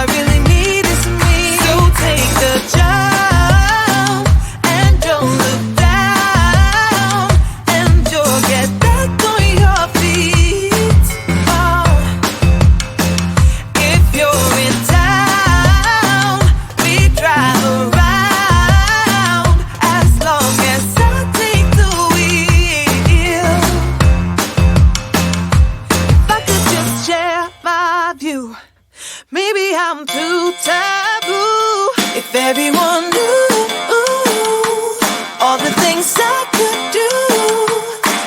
I really need is me. So take the jump and don't look down, and you'll get back on your feet. Oh, if you're in town, we drive around as long as I take the wheel. If I could just share my view, maybe I'm too taboo. If everyone knew all the things I could do,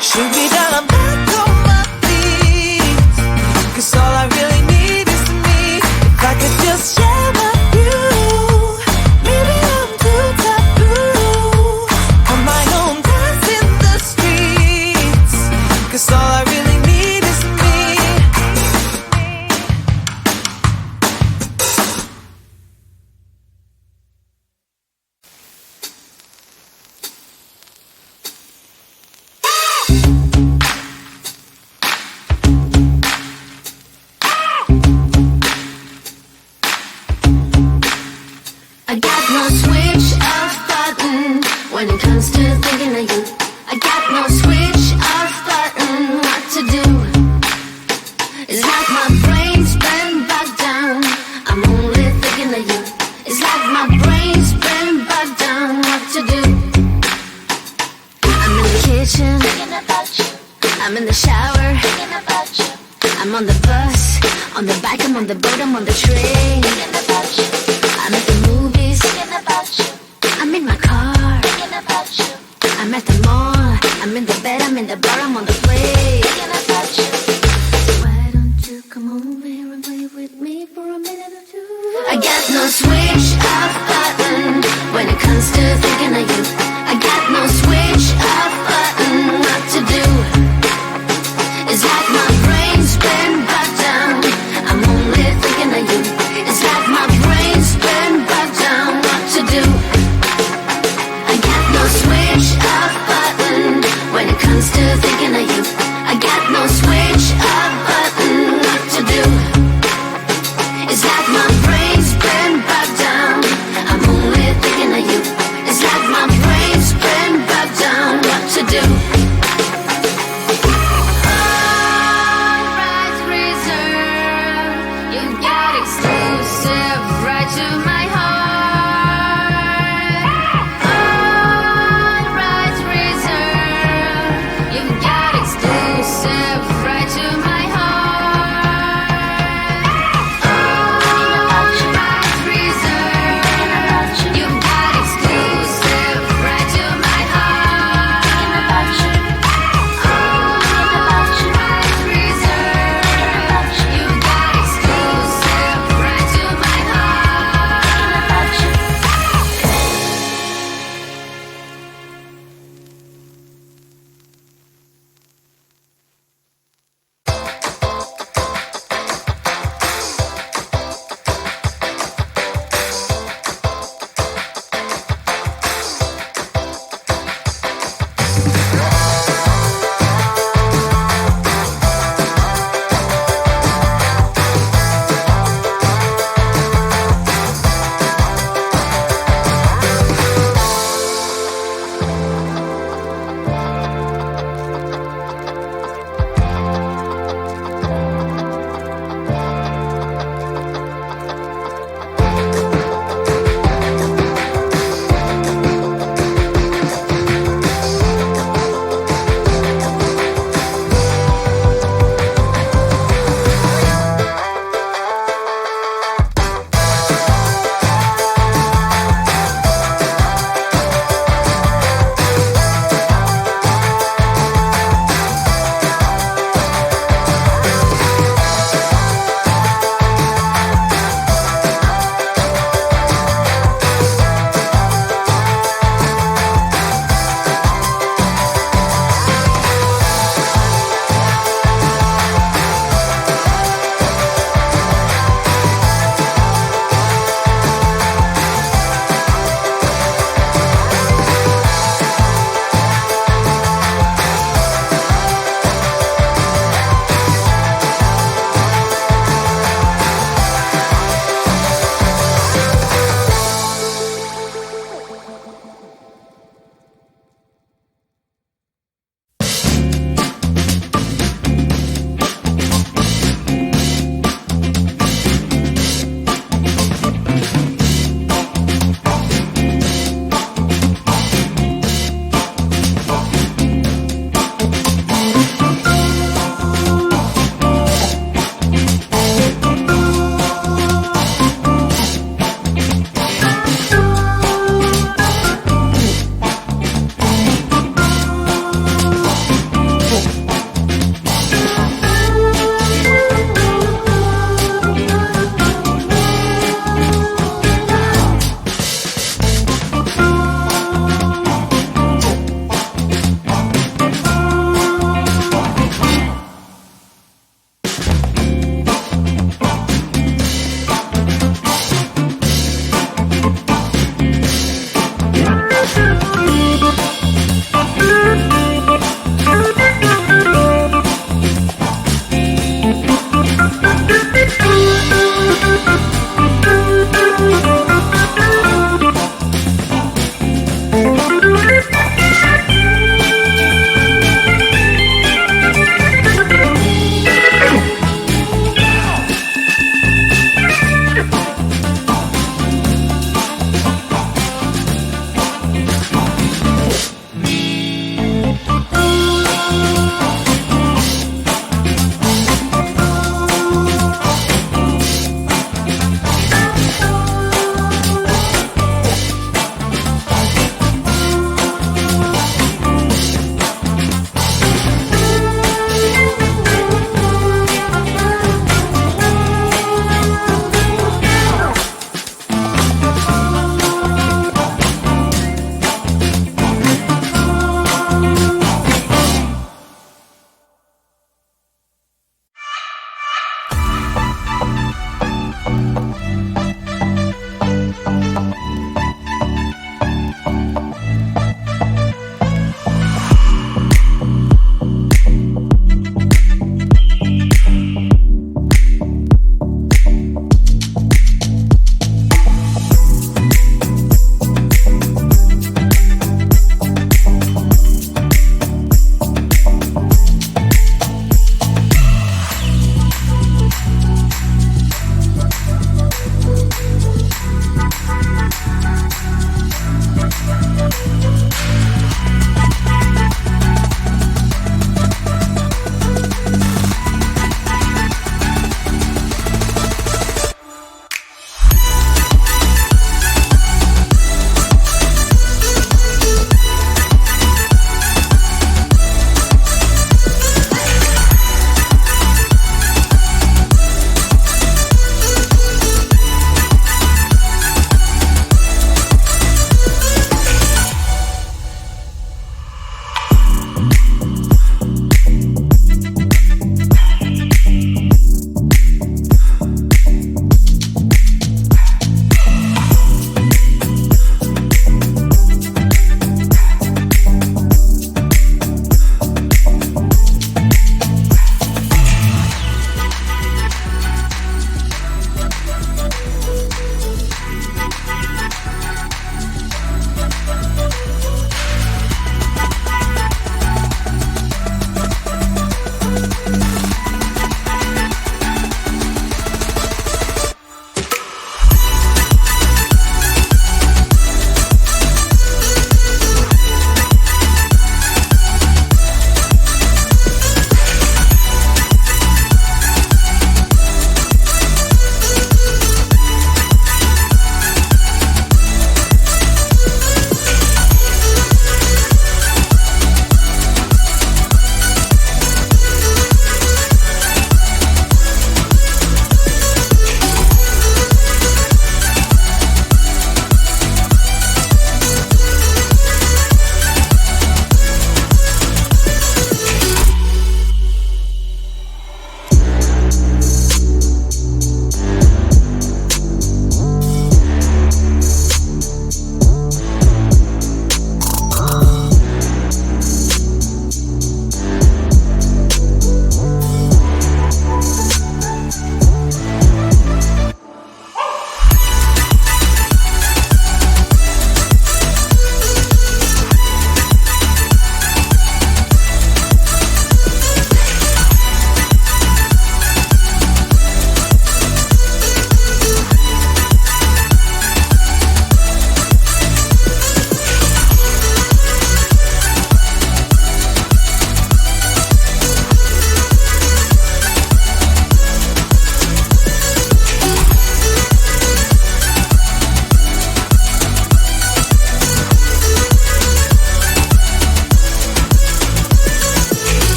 shoot me down, I'm back on my feet. 'Cause all I really need is me. If I could just share my view, maybe I'm too taboo. On my own, dance in the streets. 'Cause all I really need is me. I got no switch off button when it comes to thinking of you. I got no switch off button what to do. It's like my brain's been bogged down. I'm only thinking of you. It's like my brain's been bogged down what to do. I'm in the kitchen thinking about you. I'm in the shower thinking about you. I'm on the bus, on the bike, I'm on the boat, I'm on the train thinking about you. I'm at the movies thinking about you. I'm in my car thinking about you. I'm at the mall, I'm in the bed, I'm in the bar, I'm on the plane thinking about you. Why don't you come over here and play with me for a minute or two? I got no switch off button when it comes to thinking of you. I got no switch off button what to do. It's like my brain's been bogged down. I'm only thinking of you. It's like my brain's been bogged down what to do. I got no switch off button when it comes to thinking of you. I got no switch off button what to do. It's like my brain's been bogged down. I'm only thinking of you. It's like my brain's been bogged down what to do. All rights reserved. You got exclusive right to my heart. All rights reserved. You got exclusive right to my heart. All rights reserved. You got exclusive right to my heart. All rights reserved. You got exclusive right to my heart.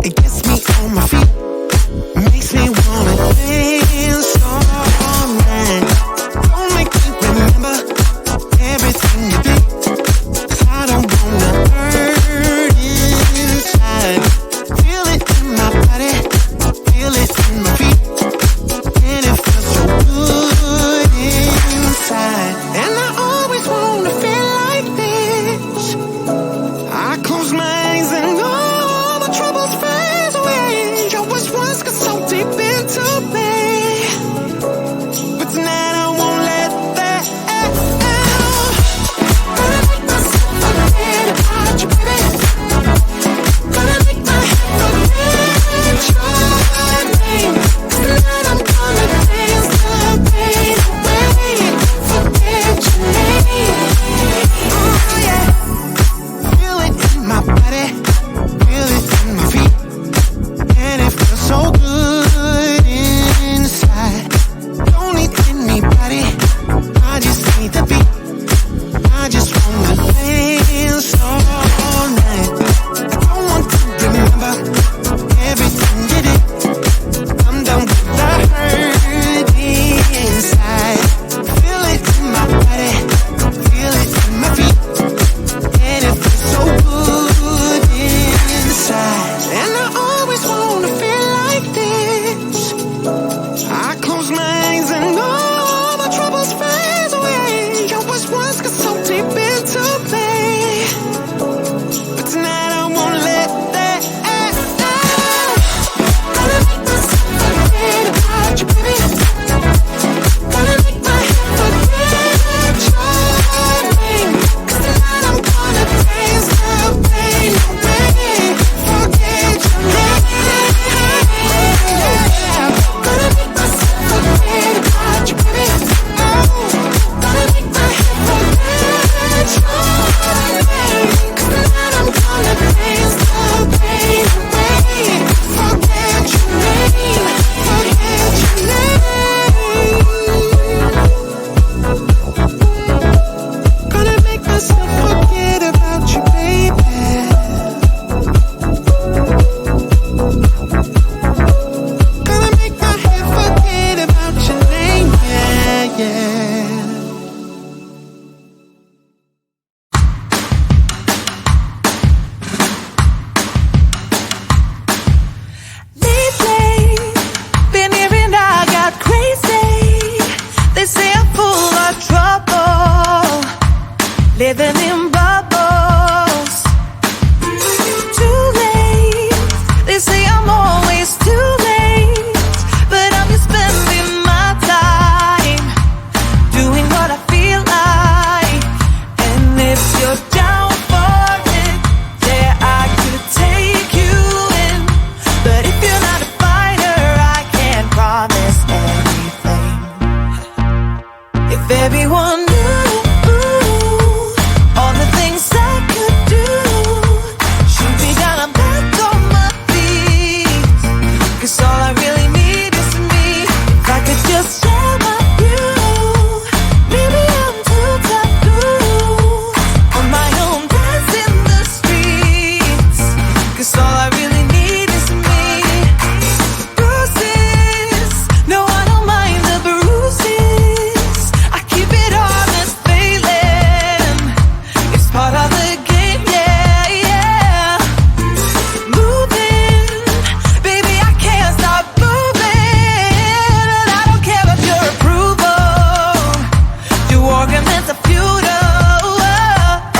It gets me on my feet, makes me wanna dance all night. Don't make me remember everything you did. I don't wanna hurt inside. Feel it in my body, feel it in my feet, and it feels so good inside. And I always wanna feel like this. I close my eyes and all my troubles fade away. Your wish once got so deep into me, but tonight I won't let that out. Gonna make myself forget about you, baby. Gonna make my head forget your name. 'Cause tonight I'm gonna dance the pain away. Forget your name. Oh yeah. Feel it in my body, feel it in my feet, and it feels so good inside. Don't need anybody, I just need the beat. I just wanna dance all night. I don't want to remember everything you did. I'm done with the hurt inside. Feel it in my body, feel it in my feet, and it feels so good inside. And I always wanna feel like this. I close my eyes and all my troubles fade away. Your wish once got so deep into me, but tonight I won't let that out. Gonna make myself forget about you, baby. Gonna make my head forget your name. 'Cause tonight I'm gonna dance the pain away. Forget your name. Gonna make myself forget about you, baby. Oh, gonna make my head forget your name. 'Cause tonight I'm gonna dance the pain away. Forget your name. Forget your name. Gonna make myself forget about you, baby. Gonna make my head forget about your name, yeah, yeah. Lately, been hearing I got crazy. They say I'm full of trouble, living in bubbles. Too late, they say I'm always too late, but I'm just spending my time doing what I feel like. And if you're down for it, yeah, I could take you in. But if you're not a fighter, I can't promise anything. If everyone knew all the things I could do, shoot me down, I'm back on my feet. 'Cause all I really need is me. If I could just share my view, maybe I'm too taboo. On my own, dance in the streets. 'Cause all I really need is me. Bruises, no, I don't mind the bruises. I keep it honest, failing. It's part of the game, yeah, yeah. Moving, baby, I can't stop moving. And I don't care about your approval. Your arguments are futile.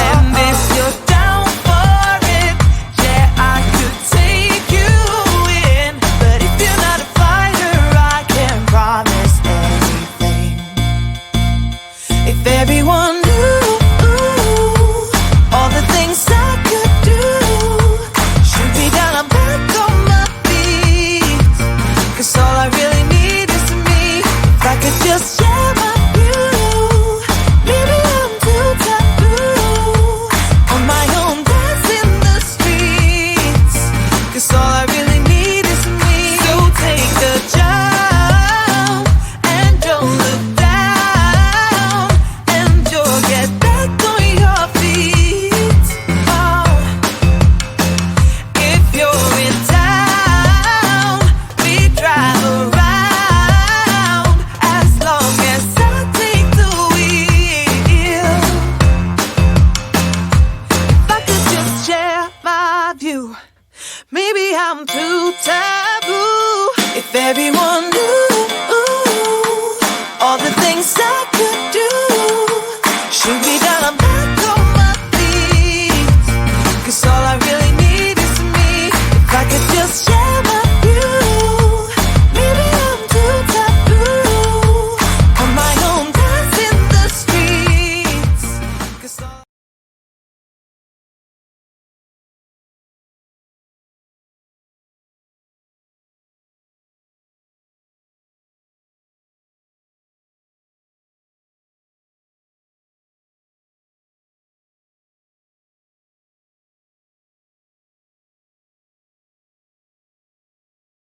And if you're down for it, yeah, I could take you in. But if you're not a fighter, I can't promise anything. If everyone knew all the things I could do, shoot me down, I'm back on my feet. 'Cause all I really need is me. If I could just share my view, maybe I'm too taboo. On my own, dance in the streets. 'Cause all I really need is me. So take a jump and don't look down, and you'll get back on your feet. Oh, if you're in town, I'm too taboo. If everyone knew